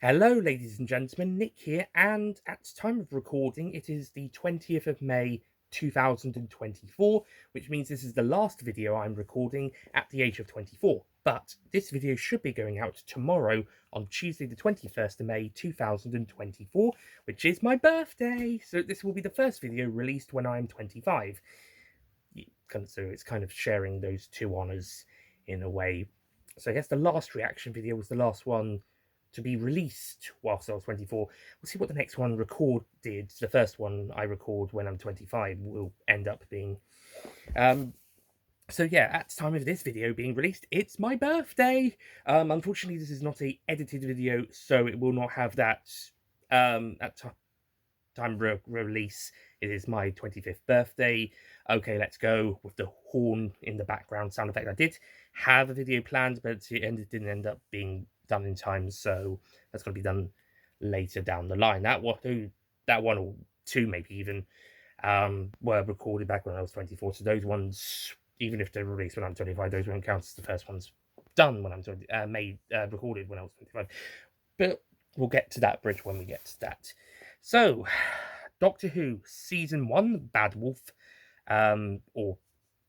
Hello, ladies and gentlemen, Nick here, and at time of recording, it is the 20th of May 2024, which means this is the last video I'm recording at the age of 24. But this video should be going out tomorrow on Tuesday, the 21st of May 2024, which is my birthday. So this will be the first video released when I'm 25. So it's kind of sharing those two honours in a way. So I guess the last reaction video was the last one to be released whilst I was 24. We'll see what the next one recorded. The first one I record when I'm 25 will end up being. So yeah, at the time of this video being released, it's my birthday. Unfortunately, this is not a edited video, so it will not have that time release. It is my 25th birthday. Okay, let's go with the horn in the background sound effect. I did have a video planned, but it didn't end up being done in time, so that's going to be done later down the line. That one or two maybe even were recorded back when I was 24. So those ones, even if they're released when I'm 25, those won't count as the first ones done when I'm recorded when I was 25. But we'll get to that bridge when we get to that. So, Doctor Who Season 1, Bad Wolf, or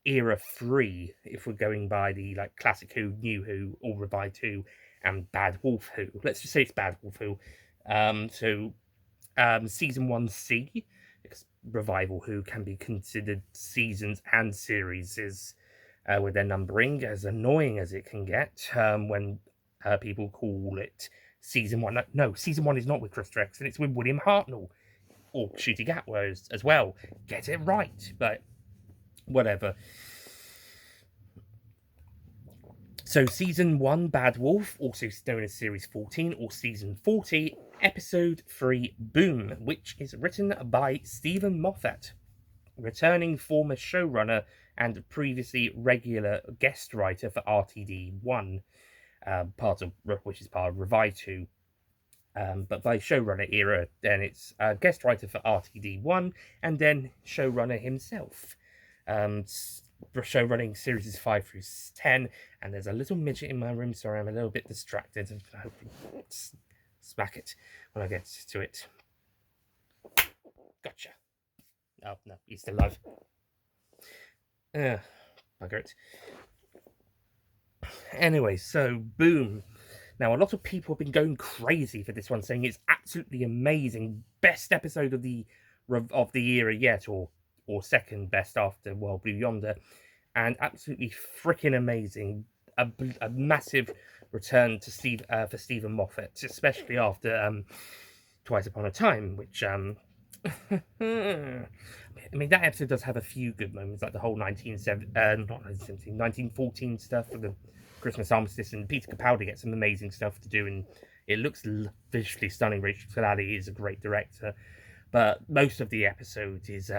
Era 3, if we're going by the Classic Who, New Who, or Revived Who, and Bad Wolf Who. Let's just say it's Bad Wolf Who. Season 1C, because Revival Who can be considered seasons and series with their numbering, as annoying as it can get when people call it Season 1. No, Season 1 is not with Chris Drexen, it's with William Hartnell, or Shooty Gatwa as well. Get it right, but whatever. So Season 1, Bad Wolf, also known as Series 14 or Season 40, Episode 3, Boom, which is written by Stephen Moffat, returning former showrunner and previously regular guest writer for RTD1, which is part of Revive 2. But by showrunner era, then it's guest writer for RTD1 and then showrunner himself. Showrunning series 5 through 10, and there's a little midget in my room. Sorry, I'm a little bit distracted. I hope you smack it when I get to it. Gotcha. Oh, no, he's still alive. Bugger it. Anyway, so Boom. Now, a lot of people have been going crazy for this one, saying it's absolutely amazing, best episode of the era yet, or second best after World Blue Yonder, and absolutely freaking amazing. A massive return to for Stephen Moffat, especially after Twice Upon a Time, which I mean, that episode does have a few good moments, like the whole 1914 stuff for the Christmas armistice, and Peter Capaldi gets some amazing stuff to do, and it looks visually stunning. Rachel Talalay is a great director, but most of the episode is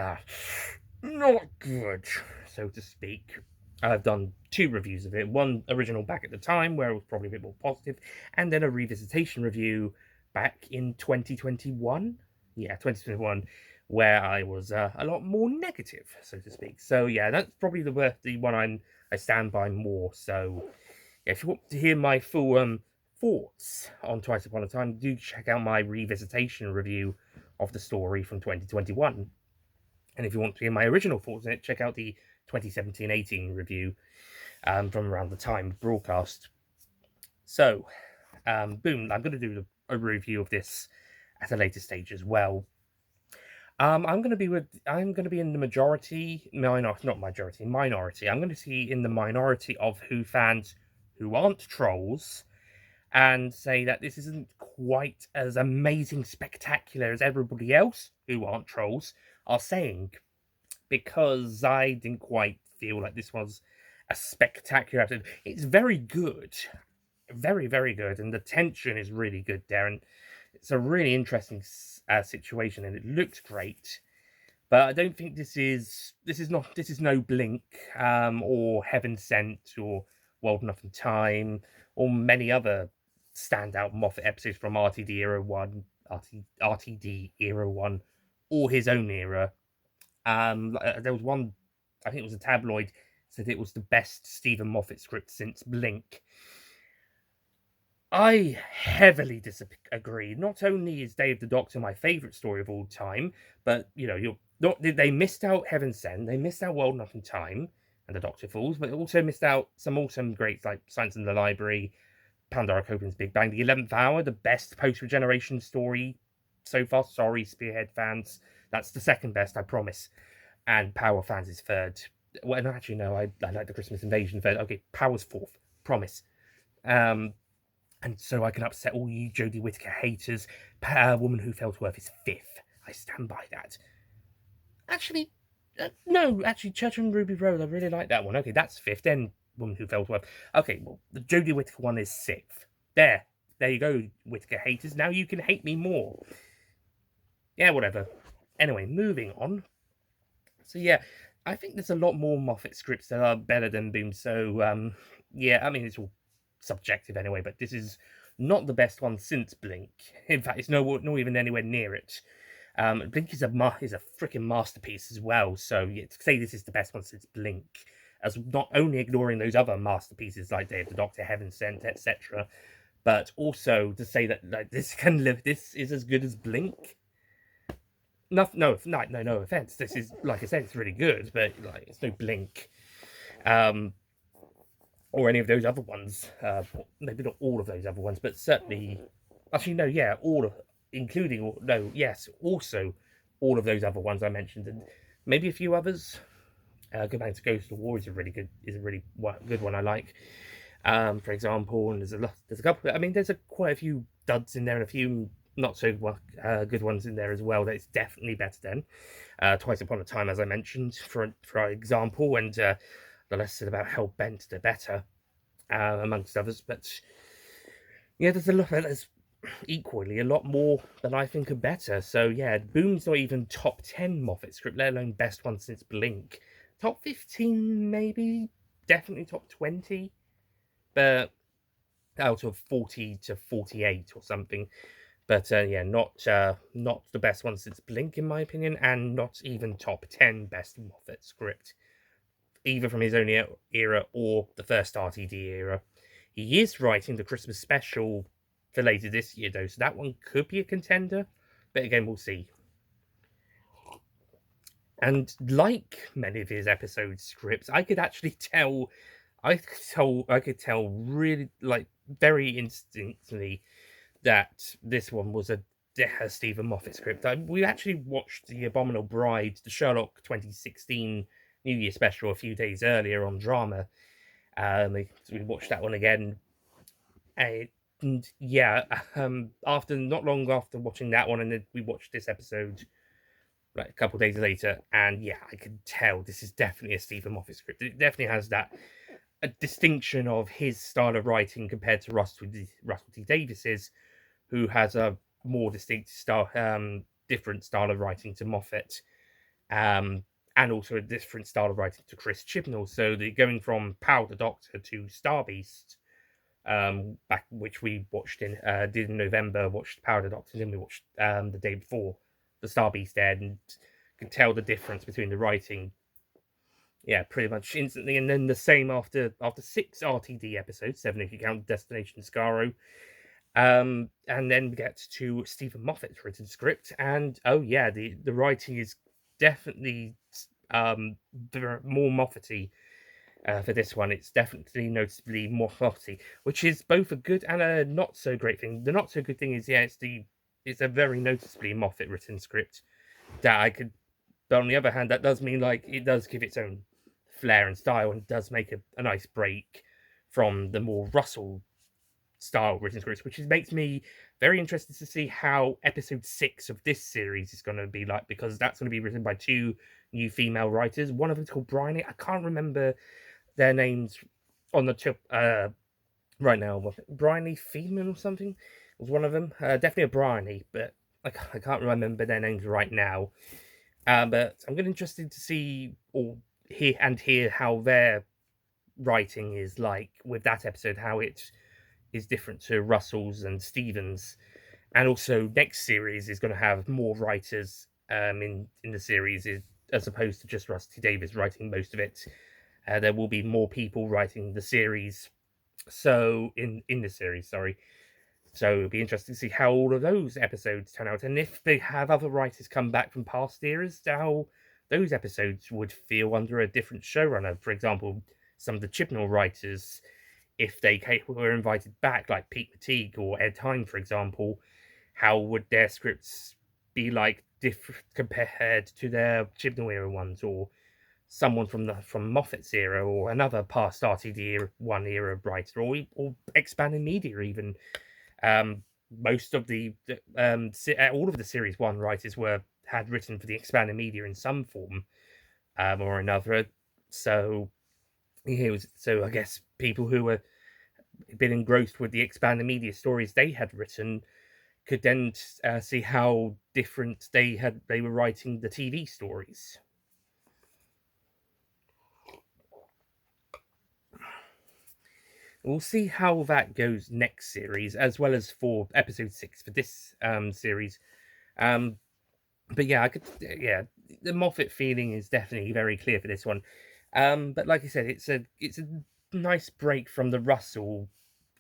not good, so to speak. I've done 2 reviews of it. One original back at the time, where it was probably a bit more positive, and then a revisitation review back in 2021. Yeah, 2021, where I was a lot more negative, so to speak. So yeah, that's probably the one I stand by more. So yeah, if you want to hear my full thoughts on Twice Upon a Time, do check out my revisitation review of the story from 2021. And if you want to hear my original thoughts on it, check out the 2017-18 review from around the time of broadcast. So, boom, I'm going to do a review of this at a later stage as well. I'm going to be in the minority. I'm going to see in the minority of Who fans who aren't trolls, and say that this isn't quite as amazing, spectacular as everybody else who aren't trolls are saying, because I didn't quite feel like this was a spectacular episode. It's very good, very, very good, and the tension is really good there, and it's a really interesting situation, and it looks great. But I don't think this is no Blink, or Heaven Sent, or World Enough in Time, or many other standout Moffat episodes from RTD era 1, RTD era 1, or his own era. There was one, I think it was a tabloid, said it was the best Stephen Moffat script since Blink. I heavily disagree. Not only is Day of the Doctor my favourite story of all time, but you're not. They missed out Heaven Sent, they missed out World Enough in Time, and the Doctor Falls, but they also missed out some awesome greats like Science in the Library, Pandora Copen's Big Bang, The 11th Hour, the best post regeneration story so far. Sorry, Spearhead fans, that's the second best, I promise. And Power fans is third. Well, no, actually, no, I like the Christmas Invasion third. Okay, Power's fourth, promise. Um, and so I can upset all you Jodie Whittaker haters. Woman Who Felt Worth is fifth. I stand by that. Actually, no, actually, Church and Ruby Road, I really like that one. Okay, that's fifth. Then Woman Who Felt Worth. Okay, well, the Jodie Whittaker one is sixth. There you go, Whittaker haters. Now you can hate me more. Yeah, whatever. Anyway, moving on. So yeah, I think there's a lot more Moffat scripts that are better than Boom. So yeah, I mean it's all subjective anyway, but this is not the best one since Blink. In fact, it's not even anywhere near it. Blink is a freaking masterpiece as well. So yeah, to say this is the best one since Blink, as not only ignoring those other masterpieces like Day of the Doctor, Heaven Sent, etc., but also to say that like this is as good as Blink. No offense. This is, like I said, it's really good, but like it's no Blink, or any of those other ones. Maybe not all of those other ones, but certainly, actually no, yeah, all of, including no, yes, also all of those other ones I mentioned, and maybe a few others. Go back to Ghost of War is a really good one I like. For example, and there's a couple. I mean, there's quite a few duds in there and a few not so good ones in there as well. That it's definitely better than Twice Upon a Time, as I mentioned, for example, and the less said about Hell Bent, the better, amongst others. But yeah, there's equally a lot more that I think are better. So yeah, Boom's not even top 10 Moffat script, let alone best one since Blink. Top 15, maybe, definitely top 20, but out of 40 to 48 or something. But yeah, not the best one since Blink, in my opinion, and not even top 10 best Moffat script, either from his own era or the first RTD era. He is writing the Christmas special for later this year, though, so that one could be a contender. But again, we'll see. And like many of his episode scripts, I could actually tell. I could tell really, like, very instantly that this one was a Stephen Moffat script. We actually watched The Abominable Bride, the Sherlock 2016 New Year special, a few days earlier on Drama. We watched that one again, and yeah, after not long after watching that one, and then we watched this episode like a couple of days later, and yeah, I could tell this is definitely a Stephen Moffat script. It definitely has that a distinction of his style of writing compared to Russell T Davis's, who has a more distinct style, different style of writing to Moffat, and also a different style of writing to Chris Chibnall. So going from Power the Doctor to Star Beast, back which we watched did in November, watched Power the Doctor, and then we watched the day before the Star Beast aired, and could tell the difference between the writing. Yeah, pretty much instantly, and then the same after 6 RTD episodes, 7 if you count Destination Scarrow. And then we get to Stephen Moffat's written script, and oh yeah, the writing is definitely more Moffat-y for this one. It's definitely noticeably more Moffat-y, which is both a good and a not so great thing. The not so good thing is, yeah, it's a very noticeably Moffat written script that I could. But on the other hand, that does mean like it does give its own flair and style, and does make a nice break from the more Russell style written scripts, which makes me very interested to see how episode 6 of this series is going to be like, because that's going to be written by 2 new female writers. One of them's called Bryony. I can't remember their names on the tip right now. Bryony Feedman or something was one of them. Definitely a Bryony, but I can't remember their names right now. But I'm getting interested to see or hear how their writing is like with that episode, how it is different to Russell's and Stevens. And also next series is going to have more writers in the series, as opposed to just Rusty Davis writing most of it. There will be more people writing the series. So in the series, sorry. So it'll be interesting to see how all of those episodes turn out, and if they have other writers come back from past eras, how those episodes would feel under a different showrunner. For example, some of the Chibnall writers, if they were invited back, like Pete Matigue or Ed Hine, for example, how would their scripts be like different compared to their Chibnall era ones, or someone from Moffat's era, or another past RTD1 era writer, or expanded media even. Um, Most of all of the series one writers had written for the expanded media in some form or another. So so I guess people who were been engrossed with the expanded media stories they had written could then see how different they were writing the TV stories. We'll see how that goes next series, as well as for episode 6 for this series. Um, but yeah, the Moffat feeling is definitely very clear for this one. But like I said, it's a nice break from the Russell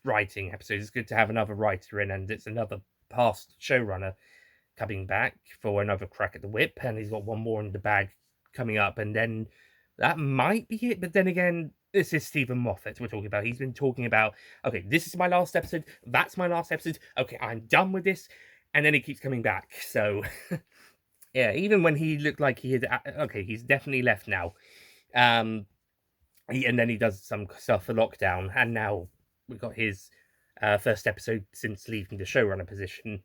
writing episodes. It's good to have another writer in, and it's another past showrunner coming back for another crack at the whip, and he's got one more in the bag coming up, and then that might be it. But then again, this is Stephen Moffat we're talking about. He's been talking about, okay, this is my last episode, that's my last episode, okay, I'm done with this, and then he keeps coming back. So yeah, even when he looked like he had, okay, he's definitely left now. Um, and then he does some stuff for Lockdown, and now we've got his first episode since leaving the showrunner position.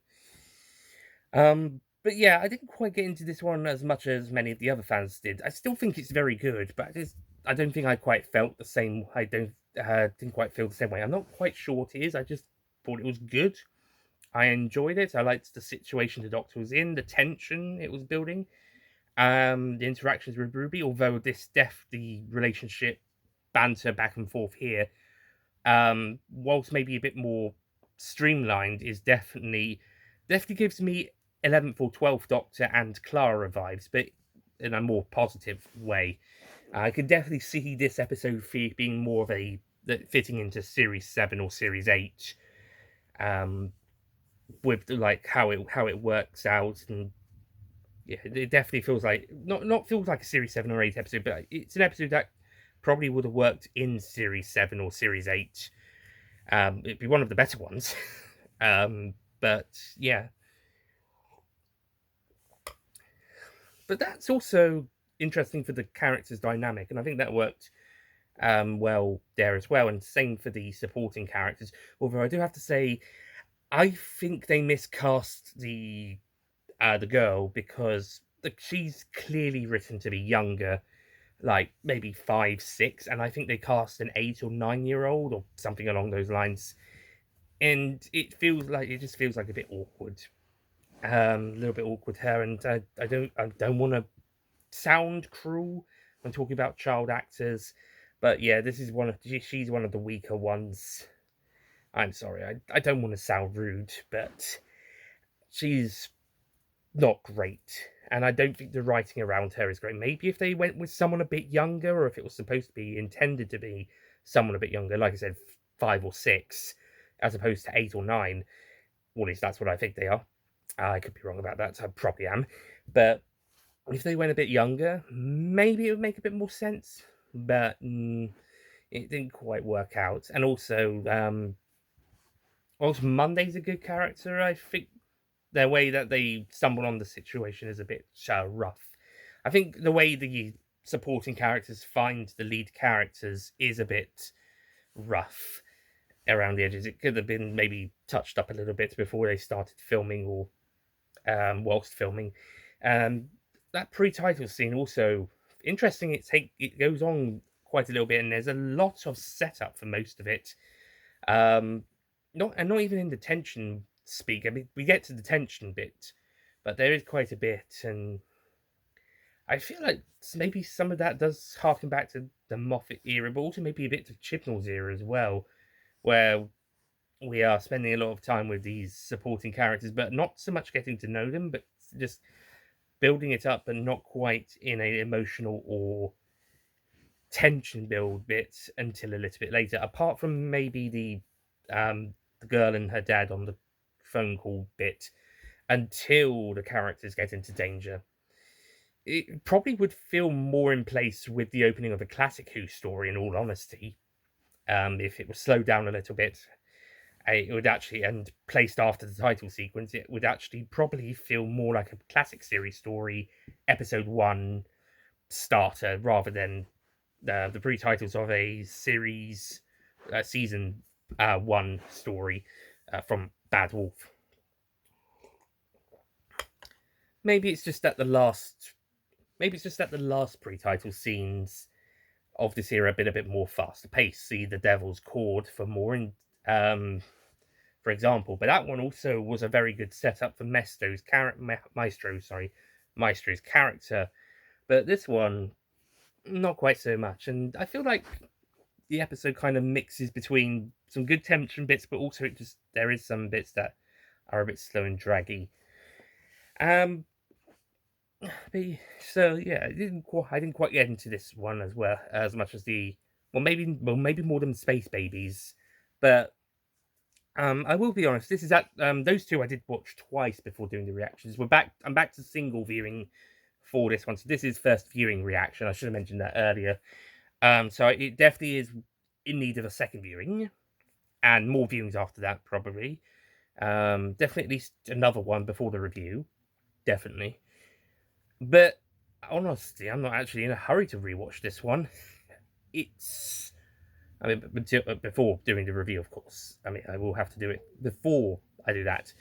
But yeah, I didn't quite get into this one as much as many of the other fans did. I still think it's very good, but I don't think I quite felt the same. I didn't quite feel the same way. I'm not quite sure what it is. I just thought it was good. I enjoyed it. I liked the situation the Doctor was in, the tension it was building, the interactions with Ruby. Although the relationship banter back and forth here, whilst maybe a bit more streamlined, is definitely gives me 11th or 12th Doctor and Clara vibes, but in a more positive way. I could definitely see this episode being more of a fitting into Series 7 or Series 8, with like how it works out. And yeah, it definitely feels like not feels like a Series 7 or 8 episode, but it's an episode that probably would have worked in Series 7 or Series 8. It'd be one of the better ones. But yeah, but that's also interesting for the characters' dynamic, and I think that worked well there as well. And same for the supporting characters. Although I do have to say, I think they miscast the girl, because she's clearly written to be younger, like maybe 5, 6, and I think they cast an 8 or 9 year old or something along those lines, and it just feels like a bit awkward, a little bit awkward her, and I don't want to sound cruel when talking about child actors, but yeah, this is she's one of the weaker ones. I'm sorry, I don't want to sound rude, but she's not great. And I don't think the writing around her is great. Maybe if they went with someone a bit younger, or if it was supposed to be intended to be someone a bit younger, like I said, 5 or 6, as opposed to 8 or 9. Well, at least that's what I think they are. I could be wrong about that. I probably am. But if they went a bit younger, maybe it would make a bit more sense. But it didn't quite work out. And also Monday's a good character. I think the way that they stumble on the situation is a bit rough. I think the way the supporting characters find the lead characters is a bit rough around the edges. It could have been maybe touched up a little bit before they started filming, or whilst filming. That pre-title scene also interesting. It goes on quite a little bit, and there's a lot of setup for most of it. Not even in the tension speak. I mean, we get to the tension bit, but there is quite a bit, and I feel like maybe some of that does harken back to the Moffat era, but also maybe a bit to Chibnall's era as well, where we are spending a lot of time with these supporting characters, but not so much getting to know them, but just building it up, but not quite in an emotional or tension build bit until a little bit later. Apart from maybe the the girl and her dad on the phone call bit until the characters get into danger. It probably would feel more in place with the opening of a classic Who story, in all honesty. If it was slowed down a little bit, it would actually, and placed after the title sequence, it would actually probably feel more like a classic series story, episode 1 starter, rather than the pre-titles of a series, season 1 story from Bad Wolf. Maybe it's just that the last pre-title scenes of this era have been a bit more faster paced. See the Devil's Chord for more in, for example, but that one also was a very good setup for Maestro's character. But this one, not quite so much. And I feel like the episode kind of mixes between some good tension bits, but also there is some bits that are a bit slow and draggy. So yeah, I didn't quite get into this one as well as much as maybe more than Space Babies, but I will be honest. This is those two I did watch twice before doing the reactions. I'm back to single viewing for this one, so this is first viewing reaction. I should have mentioned that earlier. So it definitely is in need of a second viewing and more viewings after that, probably. Definitely at least another one before the review, definitely. But honestly, I'm not actually in a hurry to rewatch this one. Before doing the review, of course. I mean, I will have to do it before I do that.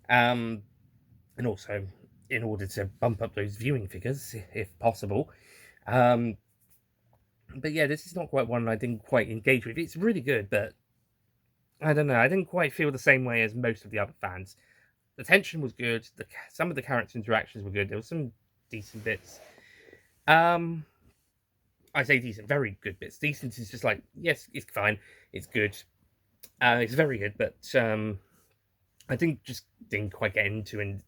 And also, in order to bump up those viewing figures, if possible. But yeah, this is not quite one I didn't quite engage with. It's really good, but I don't know. I didn't quite feel the same way as most of the other fans. The tension was good. Some of the character interactions were good. There was some decent bits. I say decent, very good bits. Decent is just like, yes, it's fine, it's good, it's very good, but I didn't quite get into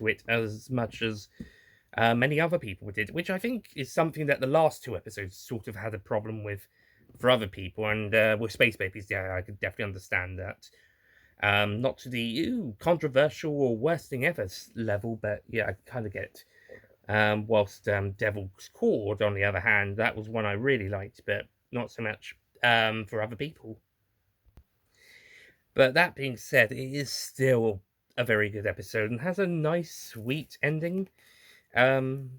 it as much as many other people did, which I think is something that the last two episodes sort of had a problem with for other people, and with Space Babies, yeah, I could definitely understand that. Not to the controversial or worst thing ever level, but yeah, I kind of get. Whilst Devil's Chord, on the other hand, that was one I really liked, but not so much for other people. But that being said, it is still a very good episode and has a nice, sweet ending. Even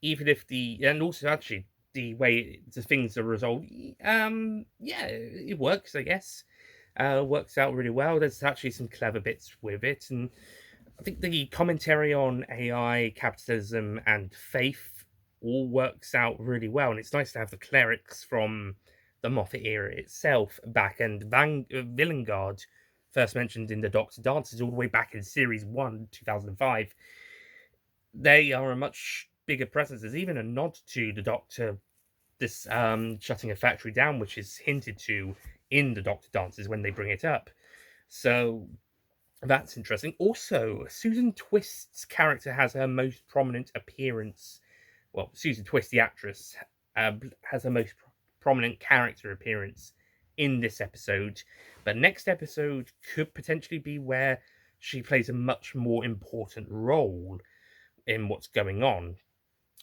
if and also actually the way the things are resolved, yeah, it works, I guess. Works out really well. There's actually some clever bits with it, and I think the commentary on AI, capitalism, and faith all works out really well, and it's nice to have the clerics from the Moffat era itself back, and Villengard, first mentioned in the Doctor Dances all the way back in Series 1, 2005. They are a much bigger presence. There's even a nod to the Doctor, this shutting a factory down, which is hinted to in the Doctor Dances when they bring it up. So that's interesting. Also, Susan Twist's character has her most prominent appearance. Well, Susan Twist, the actress, has her most prominent character appearance in this episode. But next episode could potentially be where she plays a much more important role in what's going on.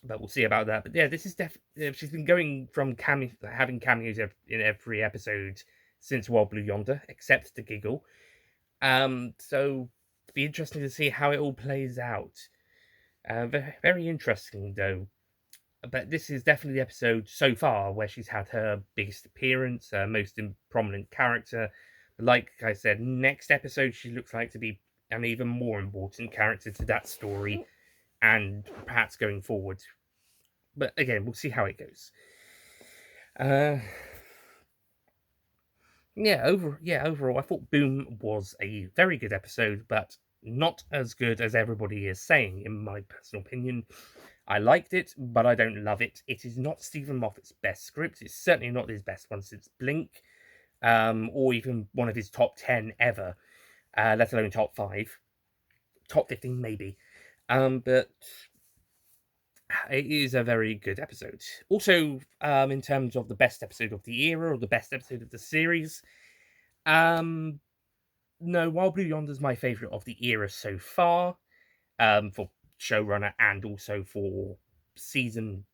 But we'll see about that. But yeah, this is definitely. She's been going from having cameos in every episode since Wild Blue Yonder, except the giggle. So it'd be interesting to see how it all plays out. Very, very interesting though. But this is definitely the episode so far where she's had her biggest appearance, her most prominent character. Like I said, next episode she looks like to be an even more important character to that story, and perhaps going forward. But again, we'll see how it goes. Overall, I thought Boom was a very good episode, but not as good as everybody is saying, in my personal opinion. I liked it, but I don't love it. It is not Stephen Moffat's best script. It's certainly not his best one since Blink, or even one of his top 10 ever, let alone top 5. Top 15, maybe. But it is a very good episode. Also, in terms of the best episode of the era or the best episode of the series, no, Wild Blue Yonder's my favourite of the era so far, for showrunner and also for season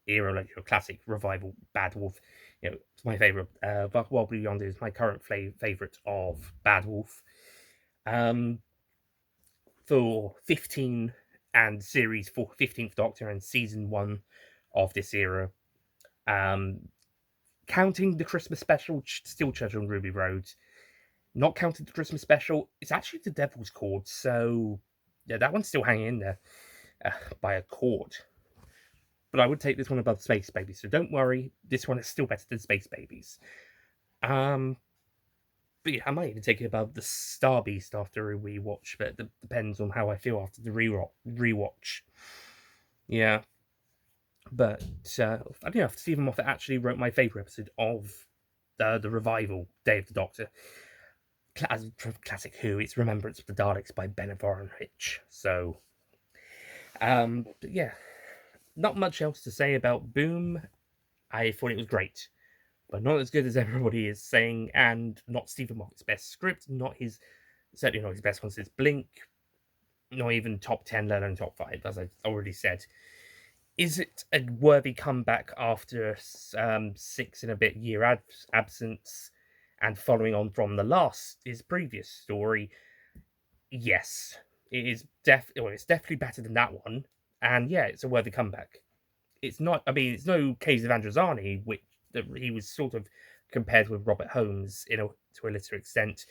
era, like your classic revival Bad Wolf. It's my favourite. But Wild Blue Yonder is my current favourite of Bad Wolf. For 15 and series for 15th Doctor and season 1 of this era. Counting the Christmas special, Still Treasure on Ruby Road. Not counting the Christmas special, it's actually the Devil's Cord. So, yeah, that one's still hanging in there by a cord. But I would take this one above Space Babies. So don't worry, this one is still better than Space Babies. But yeah, I might even take it above the Star Beast after a rewatch, but it depends on how I feel after the rewatch. Yeah. But I don't know if Stephen Moffat actually wrote my favourite episode of the revival, Day of the Doctor. Classic Who, it's Remembrance of the Daleks by Bennett Voronich. So, but yeah, not much else to say about Boom. I thought it was great, but not as good as everybody is saying, and not Stephen Moffat's best script, certainly not his best one since Blink, not even top 10, let alone top 5, as I already said. Is it a worthy comeback after 6 and a bit year absence and following on from his previous story? Yes, it is it's definitely better than that one, and yeah, it's a worthy comeback. It's not. I mean, it's no case of Androzani, which he was sort of compared with Robert Holmes to a lesser extent.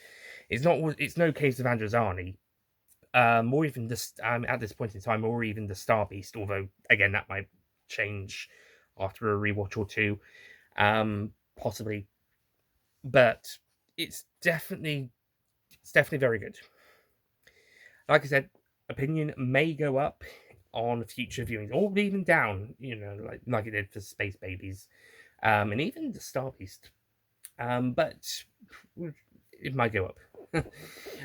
It's not. It's no case of Androzani, or even this at this point in time, or even the Star Beast. Although again, that might change after a rewatch or two, possibly. But it's definitely very good. Like I said, opinion may go up on future viewings, or even down. Like it did for Space Babies, and even the Star Beast. But it might go up.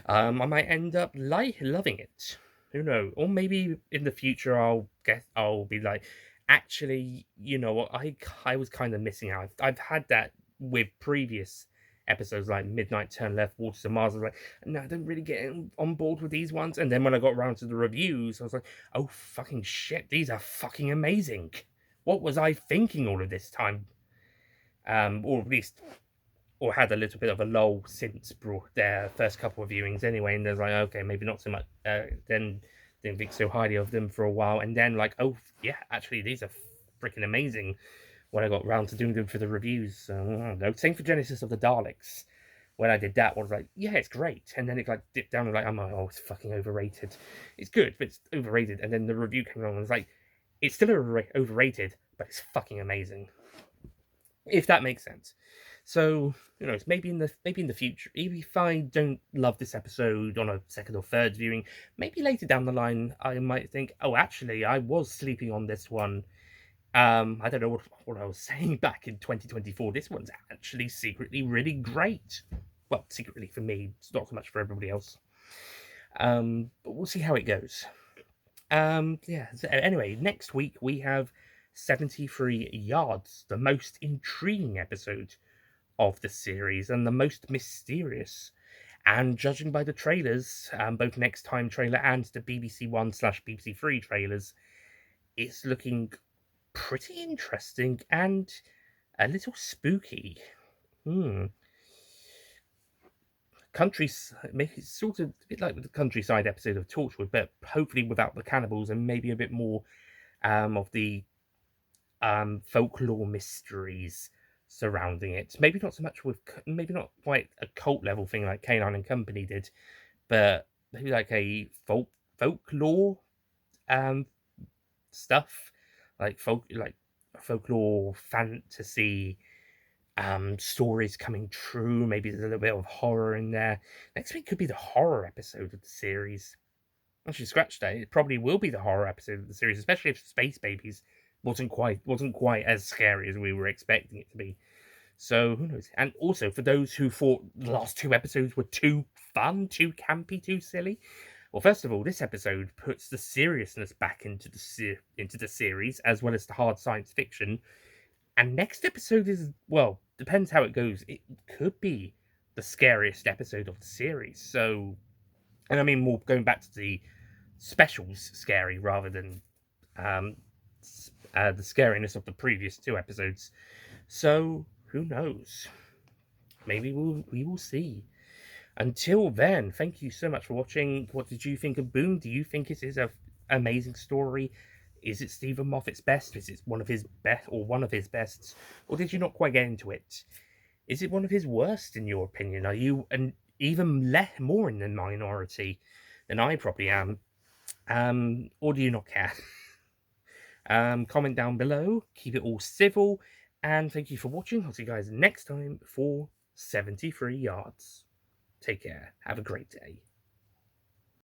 I might end up loving it. Who knows? Or maybe in the future I'll be like, actually, you know what? I was kind of missing out. I've had that with previous episodes like Midnight Turn Left, Waters of Mars. I was like, no, I don't really get on board with these ones. And then when I got around to the reviews, I was like, oh fucking shit, these are fucking amazing. What was I thinking all of this time? Or at least or had a little bit of a lull since their first couple of viewings anyway, and there's like, okay, maybe not so much. Then didn't think so highly of them for a while, and then like, oh yeah, actually these are freaking amazing. When I got round to doing them for the reviews, so I don't know. Same for Genesis of the Daleks. When I did that, I was like, yeah, it's great, and then it like dipped down and like, I'm like, oh, it's fucking overrated. It's good, but it's overrated. And then the review came along and was like, it's still overrated, but it's fucking amazing. If that makes sense. So, maybe in the future, if I don't love this episode on a second or third viewing, maybe later down the line, I might think, oh, actually, I was sleeping on this one. I don't know what I was saying back in 2024. This one's actually secretly really great. Well, secretly for me, it's not so much for everybody else. But we'll see how it goes. Yeah. So anyway, next week we have 73 Yards, the most intriguing episode of the series and the most mysterious. And judging by the trailers, both Next Time trailer and the BBC One/BBC Three trailers, it's looking pretty interesting and a little spooky. It's sort of a bit like the countryside episode of Torchwood, but hopefully without the cannibals and maybe a bit more of the folklore mysteries surrounding it. Maybe not so much maybe not quite a cult level thing like Canine and Company did, but maybe like a folklore stuff, like folklore fantasy stories coming true. Maybe there's a little bit of horror in there. Next week could be the horror episode of the series. Actually, scratch that. It probably will be the horror episode of the series, especially if Space Babies wasn't quite as scary as we were expecting it to be. So who knows? And also for those who thought the last 2 episodes were too fun, too campy, too silly. Well, first of all, this episode puts the seriousness back into the series, as well as the hard science fiction. And next episode is, well, depends how it goes. It could be the scariest episode of the series. So, and I mean, more going back to the specials scary rather than um, the scariness of the previous 2 episodes. So, who knows? Maybe we will see. Until then, thank you so much for watching. What did you think of Boom? Do you think it is an amazing story? Is it Stephen Moffat's best? Is it one of his best, or one of his bests? Or did you not quite get into it? Is it one of his worst, in your opinion? Are you even more in the minority than I probably am? Or do you not care? Comment down below. Keep it all civil. And thank you for watching. I'll see you guys next time for 73 yards. Take care. Have a great day.